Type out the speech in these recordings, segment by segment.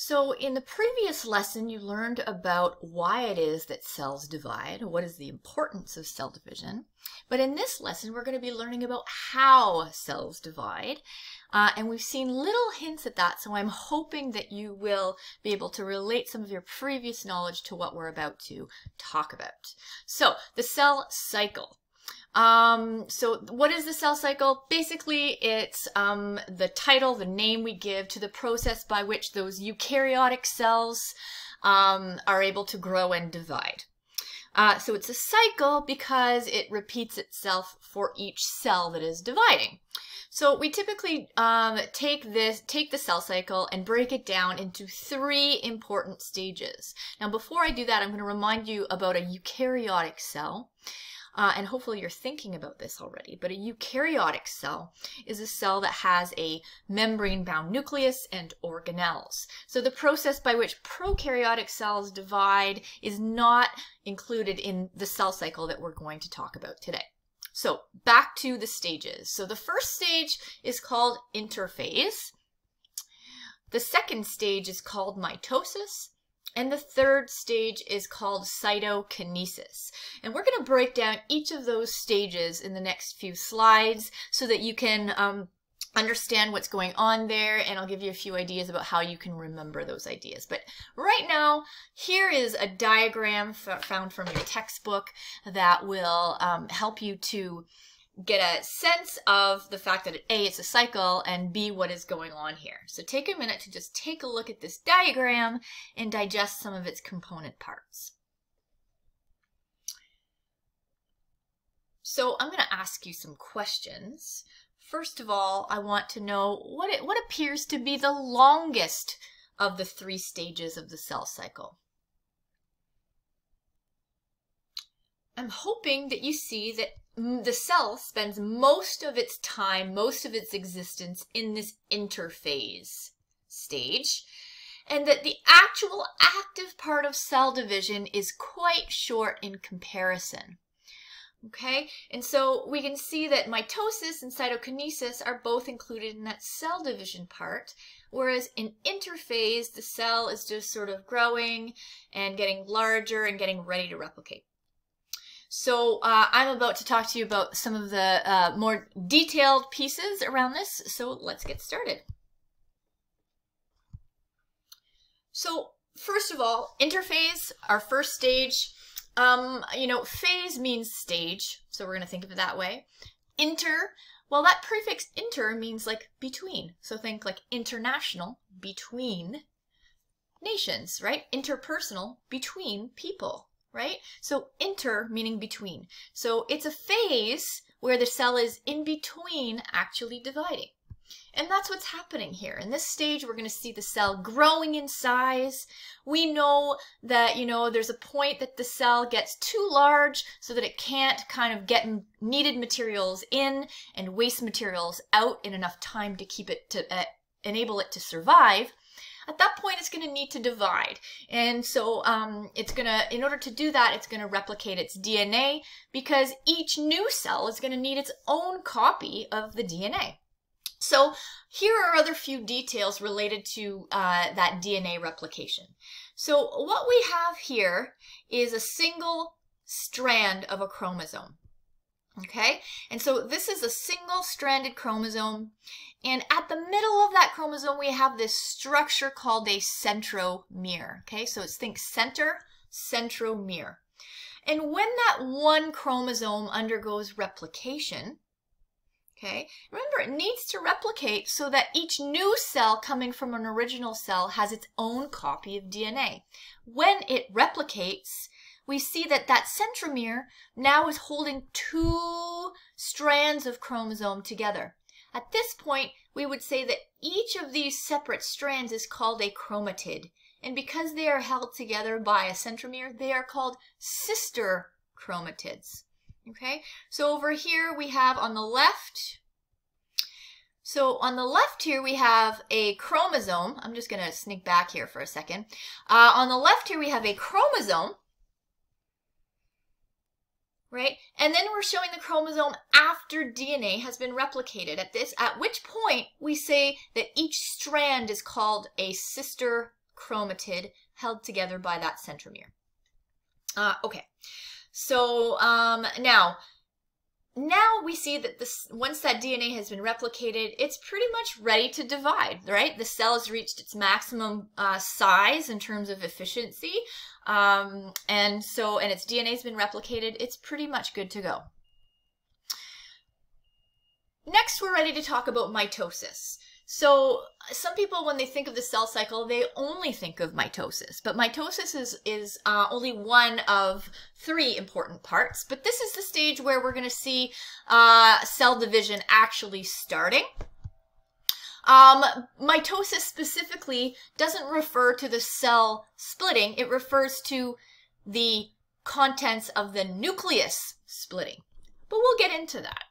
So in the previous lesson, you learned about why it is that cells divide, what is the importance of cell division. But in this lesson, we're going to be learning about how cells divide. And we've seen little hints at that, so I'm hoping that you will be able to relate some of your previous knowledge to what we're about to talk about. So the cell cycle. So what is the cell cycle? Basically, it's the title, the name we give to the process by which those eukaryotic cells are able to grow and divide. So it's a cycle because it repeats itself for each cell that is dividing. So we typically take the cell cycle and break it down into three important stages. Now, before I do that, I'm going to remind you about a eukaryotic cell. And hopefully you're thinking about this already, but a eukaryotic cell is a cell that has a membrane-bound nucleus and organelles. So the process by which prokaryotic cells divide is not included in the cell cycle that we're going to talk about today. So back to the stages. So the first stage is called interphase. The second stage is called mitosis. And the third stage is called cytokinesis. And we're going to break down each of those stages in the next few slides so that you can understand what's going on there, and I'll give you a few ideas about how you can remember those ideas. But right now, here is a diagram found from your textbook that will help you to get a sense of the fact that A, it's a cycle, and B, what is going on here. So take a minute to just take a look at this diagram and digest some of its component parts. So I'm going to ask you some questions. First of all, I want to know what appears to be the longest of the three stages of the cell cycle. I'm hoping that you see that the cell spends most of its time, most of its existence in this interphase stage, and that the actual active part of cell division is quite short in comparison. Okay, and so we can see that mitosis and cytokinesis are both included in that cell division part, whereas in interphase, the cell is just sort of growing and getting larger and getting ready to replicate. So I'm about to talk to you about some of the more detailed pieces around this, so let's get started. So first of all, interphase, our first stage. Phase means stage, so we're going to think of it that way. Inter, well, that prefix inter means like between, so think like international, between nations, right? Interpersonal, between people. Right? So inter meaning between. So it's a phase where the cell is in between actually dividing. And that's what's happening here. In this stage, we're going to see the cell growing in size. We know that, there's a point that the cell gets too large so that it can't kind of get needed materials in and waste materials out in enough time to keep it to enable it to survive. At that point, it's going to need to divide. And so in order to do that, it's going to replicate its DNA because each new cell is going to need its own copy of the DNA. So here are other few details related to that DNA replication. So what we have here is a single strand of a chromosome. Okay, and so this is a single-stranded chromosome, and at the middle of that chromosome we have this structure called a centromere. Okay, so think center, centromere. And when that one chromosome undergoes replication, okay, remember it needs to replicate so that each new cell coming from an original cell has its own copy of DNA. When it replicates, we see that that centromere now is holding two strands of chromosome together. At this point, we would say that each of these separate strands is called a chromatid. And because they are held together by a centromere, they are called sister chromatids. Okay, so over here we have on the left, here we have a chromosome. I'm just going to sneak back here for a second. On the left here we have a chromosome. Right? And then we're showing the chromosome after DNA has been replicated. At which point we say that each strand is called a sister chromatid held together by that centromere. Okay, so now we see that once that DNA has been replicated, it's pretty much ready to divide, right? The cell has reached its maximum size in terms of efficiency, and its DNA has been replicated. It's pretty much good to go. Next, we're ready to talk about mitosis. So some people, when they think of the cell cycle, they only think of mitosis, but mitosis is only one of 3 important parts. But this is the stage where we're going to see cell division actually starting. Mitosis specifically doesn't refer to the cell splitting. It refers to the contents of the nucleus splitting. But we'll get into that.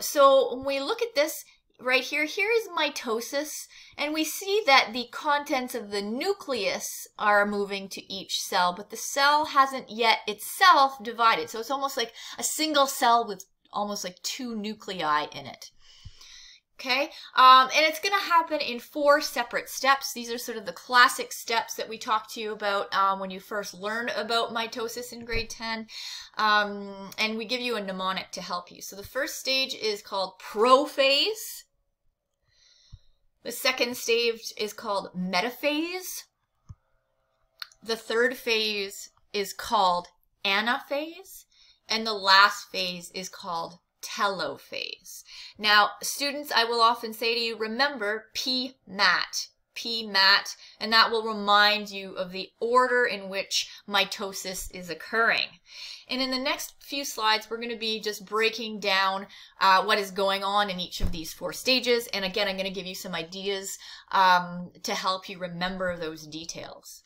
So when we look at this, right here is mitosis, and we see that the contents of the nucleus are moving to each cell, but the cell hasn't yet itself divided. So it's almost like a single cell with almost like 2 nuclei in it. Okay, and it's going to happen in 4 separate steps. These are sort of the classic steps that we talked to you about when you first learn about mitosis in grade 10, and we give you a mnemonic to help you. So the first stage is called prophase. The second stage is called metaphase. The third phase is called anaphase, and the last phase is called telophase. Now, students, I will often say to you, remember PMAT, and that will remind you of the order in which mitosis is occurring. And in the next few slides, we're going to be just breaking down what is going on in each of these 4 stages. And again, I'm going to give you some ideas to help you remember those details.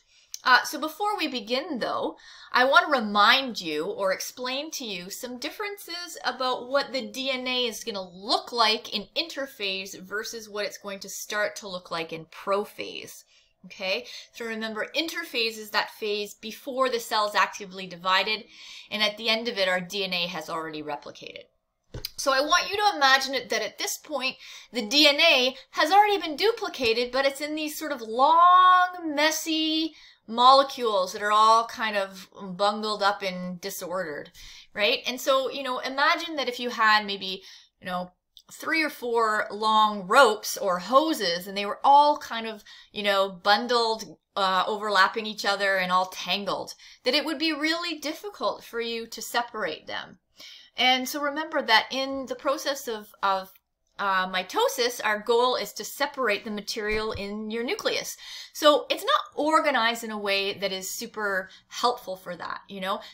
So before we begin, though, I want to remind you or explain to you some differences about what the DNA is going to look like in interphase versus what it's going to start to look like in prophase. Okay, so remember, interphase is that phase before the cell is actively divided, and at the end of it, our DNA has already replicated. So I want you to imagine that at this point, the DNA has already been duplicated, but it's in these sort of long, messy molecules that are all kind of bungled up and disordered, right? And so, imagine that if you had maybe, 3 or 4 long ropes or hoses, and they were all kind of, bundled, overlapping each other and all tangled, that it would be really difficult for you to separate them. And so remember that in the process of mitosis, our goal is to separate the material in your nucleus. So it's not organized in a way that is super helpful for that,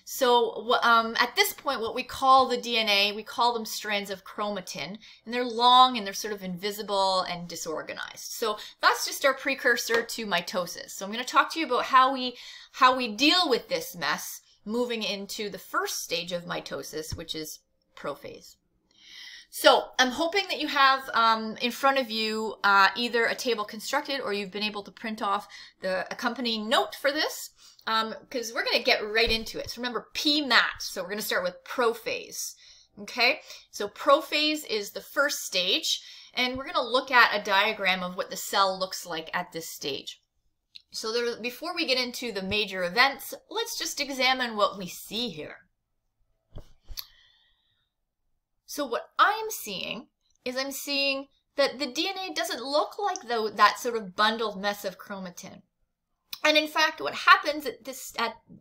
So at this point, what we call the DNA, we call them strands of chromatin, and they're long and they're sort of invisible and disorganized. So that's just our precursor to mitosis. So I'm going to talk to you about how we deal with this mess moving into the first stage of mitosis, which is prophase. So I'm hoping that you have in front of you either a table constructed or you've been able to print off the accompanying note for this, because we're going to get right into it. So remember, PMAT. So we're going to start with prophase. Okay, so prophase is the first stage, and we're going to look at a diagram of what the cell looks like at this stage. So before we get into the major events, let's just examine what we see here. So what I'm seeing is I'm seeing that the DNA doesn't look like that sort of bundled mess of chromatin. And in fact, what happens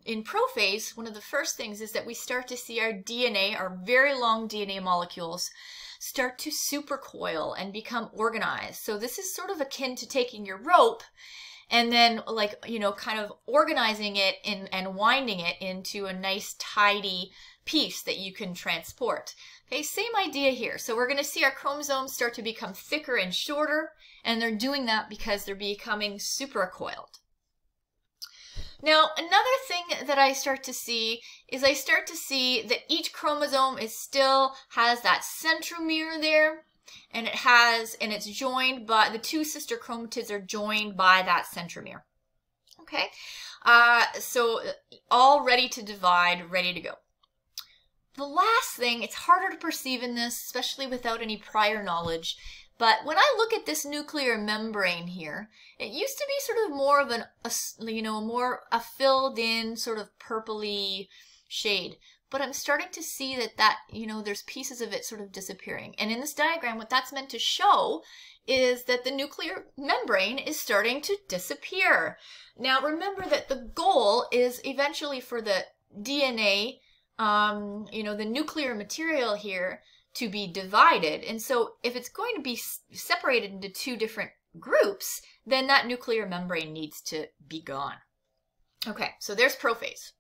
in prophase, one of the first things is that we start to see our DNA, our very long DNA molecules, start to supercoil and become organized. So this is sort of akin to taking your rope and then kind of organizing it and winding it into a nice tidy piece that you can transport. Okay, same idea here. So we're going to see our chromosomes start to become thicker and shorter, and they're doing that because they're becoming supercoiled. Now, another thing that I start to see is that each chromosome still has that centromere there, and it's joined by the 2 sister chromatids are joined by that centromere. Okay, so all ready to divide, ready to go. The last thing, it's harder to perceive in this, especially without any prior knowledge, But when I look at this nuclear membrane here, it used to be sort of more of a filled in sort of purpley shade. But I'm starting to see that there's pieces of it sort of disappearing. And in this diagram, what that's meant to show is that the nuclear membrane is starting to disappear. Now remember that the goal is eventually for the DNA, the nuclear material here, to be divided. And so if it's going to be separated into two different groups, then that nuclear membrane needs to be gone. Okay, so there's prophase.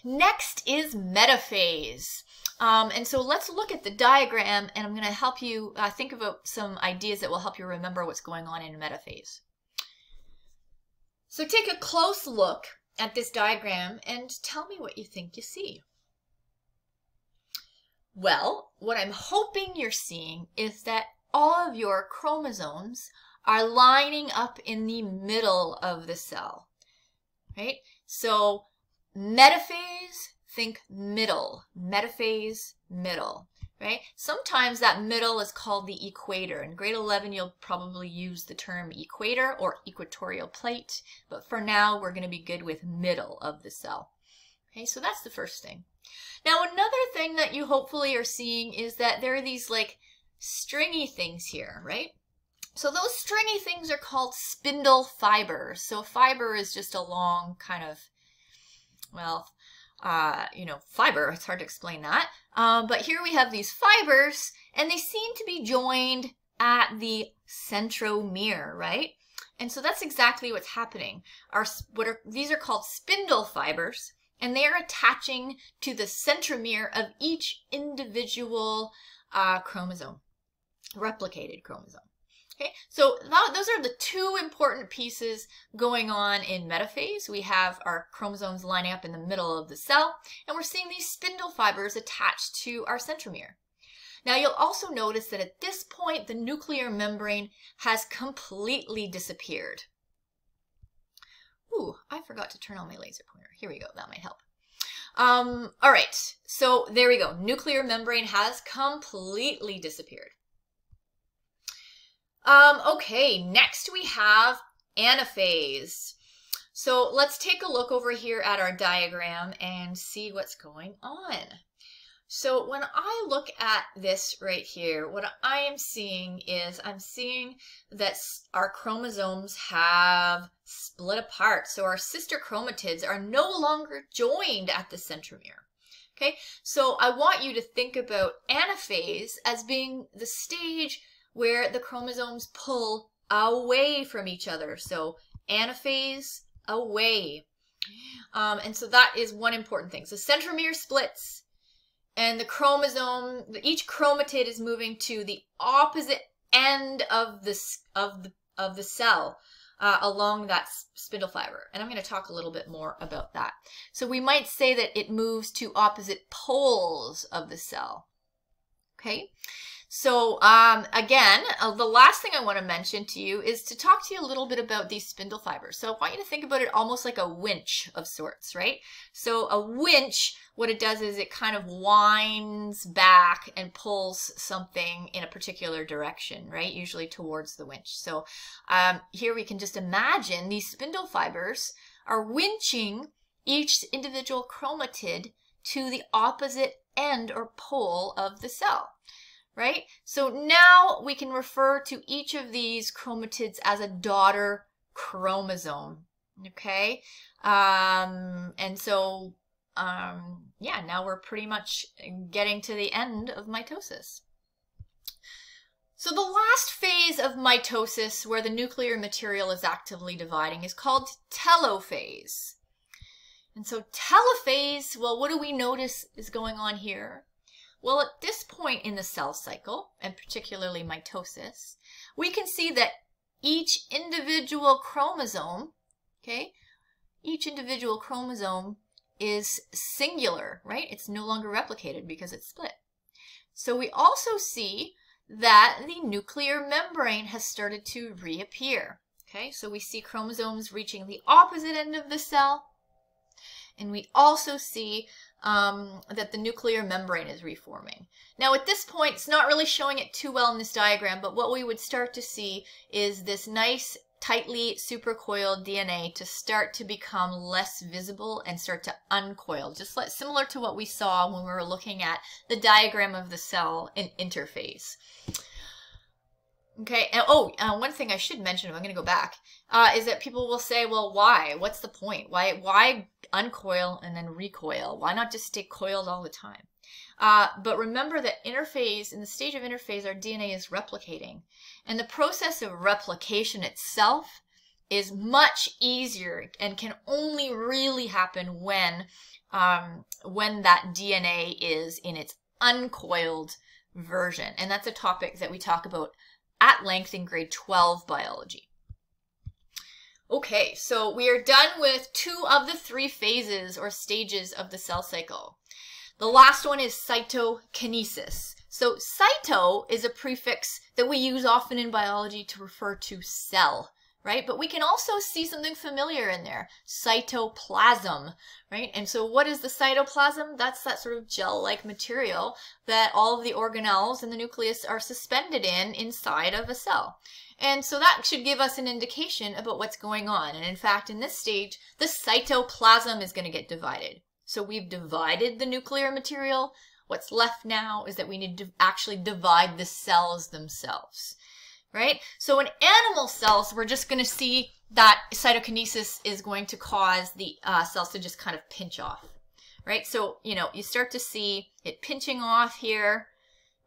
Next is metaphase. And so let's look at the diagram, and I'm going to help you think about some ideas that will help you remember what's going on in metaphase. So take a close look at this diagram and tell me what you think you see. Well, what I'm hoping you're seeing is that all of your chromosomes are lining up in the middle of the cell, right? So metaphase, think middle. Metaphase, middle, right? Sometimes that middle is called the equator. In grade 11, you'll probably use the term equator or equatorial plate, but for now, we're going to be good with middle of the cell. Okay, so that's the first thing. Now, another thing that you hopefully are seeing is that there are these like stringy things here, right? So those stringy things are called spindle fibers. So fiber is just a long kind of, fiber. It's hard to explain that. But here we have these fibers, and they seem to be joined at the centromere, right? And so that's exactly what's happening. These are called spindle fibers, and they are attaching to the centromere of each individual chromosome, replicated chromosome. Okay, so those are the two important pieces going on in metaphase. We have our chromosomes lining up in the middle of the cell, and we're seeing these spindle fibers attached to our centromere. Now you'll also notice that at this point, the nuclear membrane has completely disappeared. Ooh, I forgot to turn on my laser pointer. Here we go, that might help. All right, so there we go. Nuclear membrane has completely disappeared. Okay, next we have anaphase. So let's take a look over here at our diagram and see what's going on. So when I look at this right here, what I am seeing is I'm seeing that our chromosomes have split apart. So our sister chromatids are no longer joined at the centromere. Okay, so I want you to think about anaphase as being the stage where the chromosomes pull away from each other. So anaphase, away. And so that is one important thing. So centromere splits, and the chromosome, each chromatid is moving to the opposite end of the cell along that spindle fiber. And I'm going to talk a little bit more about that. So we might say that it moves to opposite poles of the cell. Okay. So again, the last thing I want to mention to you is to talk to you a little bit about these spindle fibers. So I want you to think about it almost like a winch of sorts, right? So a winch, what it does is it kind of winds back and pulls something in a particular direction, right? Usually towards the winch. So here we can just imagine these spindle fibers are winching each individual chromatid to the opposite end or pole of the cell. Right? So now we can refer to each of these chromatids as a daughter chromosome. Okay? And so, yeah, now we're pretty much getting to the end of mitosis. So the last phase of mitosis, where the nuclear material is actively dividing, is called telophase. And so telophase, well, what do we notice is going on here? Well, at this point in the cell cycle, and particularly mitosis, we can see that each individual chromosome, okay, each individual chromosome is singular, right? It's no longer replicated because it's split. So we also see that the nuclear membrane has started to reappear. Okay, so we see chromosomes reaching the opposite end of the cell, and we also see that the nuclear membrane is reforming. Now at this point, it's not really showing it too well in this diagram, but what we would start to see is this nice tightly supercoiled DNA to start to become less visible and start to uncoil, just like similar to what we saw when we were looking at the diagram of the cell in interphase. Okay, and one thing I should mention, I'm going to go back, is that people will say, well, why? What's the point? Why uncoil and then recoil? Why not just stay coiled all the time? But remember that interphase, in the stage of interphase, our DNA is replicating. And the process of replication itself is much easier and can only really happen when that DNA is in its uncoiled version. And that's a topic that we talk about at length in grade 12 biology. Okay, so we are done with 2 of the 3 phases or stages of the cell cycle. The last one is cytokinesis. So cyto is a prefix that we use often in biology to refer to cell, right? But we can also see something familiar in there, cytoplasm, right? And so what is the cytoplasm? That's that sort of gel-like material that all of the organelles in the nucleus are suspended inside of a cell. And so that should give us an indication about what's going on. And in fact, in this stage, the cytoplasm is going to get divided. So we've divided the nuclear material. What's left now is that we need to actually divide the cells themselves, right? So in animal cells, we're just going to see that cytokinesis is going to cause the cells to just kind of pinch off, right? So, you start to see it pinching off here,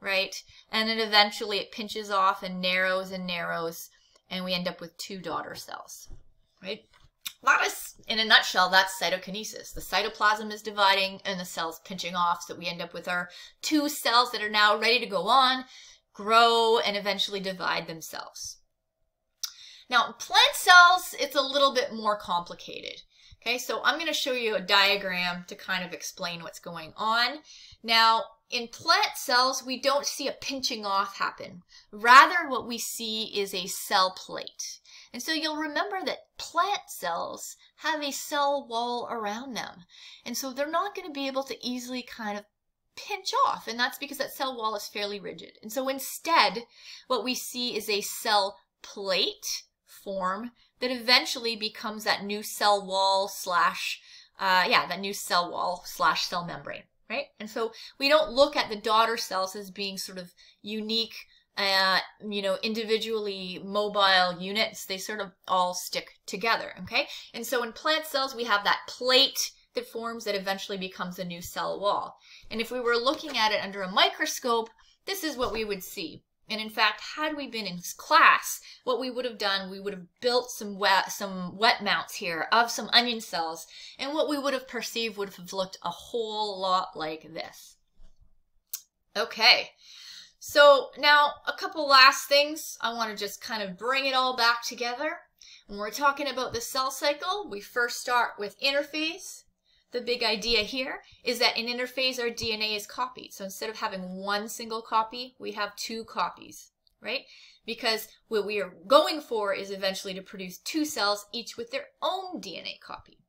right? And then eventually it pinches off and narrows, and we end up with 2 daughter cells, right? That is, in a nutshell, that's cytokinesis. The cytoplasm is dividing and the cells pinching off, so we end up with our 2 cells that are now ready to go on, grow, and eventually divide themselves. Now, in plant cells, it's a little bit more complicated. Okay, so I'm going to show you a diagram to kind of explain what's going on. Now, in plant cells, we don't see a pinching off happen. Rather, what we see is a cell plate. And so you'll remember that plant cells have a cell wall around them. And so they're not going to be able to easily kind of pinch off. And that's because that cell wall is fairly rigid. And so instead, what we see is a cell plate form that eventually becomes that new cell wall slash cell membrane, right? And so we don't look at the daughter cells as being sort of unique, individually mobile units. They sort of all stick together, okay? And so in plant cells, we have that plate that forms that eventually becomes a new cell wall. And if we were looking at it under a microscope, this is what we would see. And in fact, had we been in class, what we would have done, we would have built some wet mounts here of some onion cells, and what we would have perceived would have looked a whole lot like this. Okay, so now a couple last things. I want to just kind of bring it all back together. When we're talking about the cell cycle, we first start with interphase. The big idea here is that in interphase, our DNA is copied. So instead of having one single copy, we have 2 copies, right? Because what we are going for is eventually to produce 2 cells, each with their own DNA copy.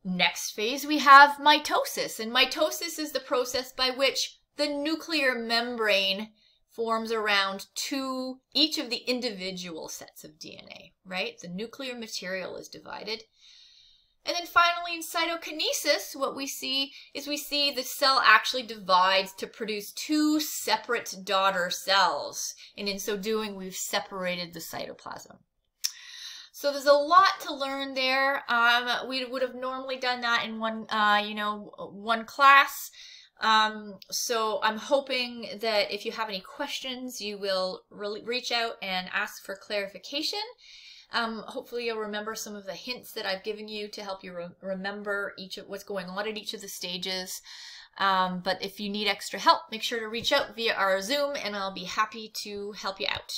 Next phase, we have mitosis. And mitosis is the process by which the nuclear membrane forms around each of the individual sets of DNA, right? The nuclear material is divided. And then finally, in cytokinesis, what we see is the cell actually divides to produce 2 separate daughter cells. And in so doing, we've separated the cytoplasm. So there's a lot to learn there. We would have normally done that in one class. So I'm hoping that if you have any questions, you will reach out and ask for clarification. Hopefully you'll remember some of the hints that I've given you to help you remember what's going on at each of the stages. But if you need extra help, make sure to reach out via our Zoom and I'll be happy to help you out.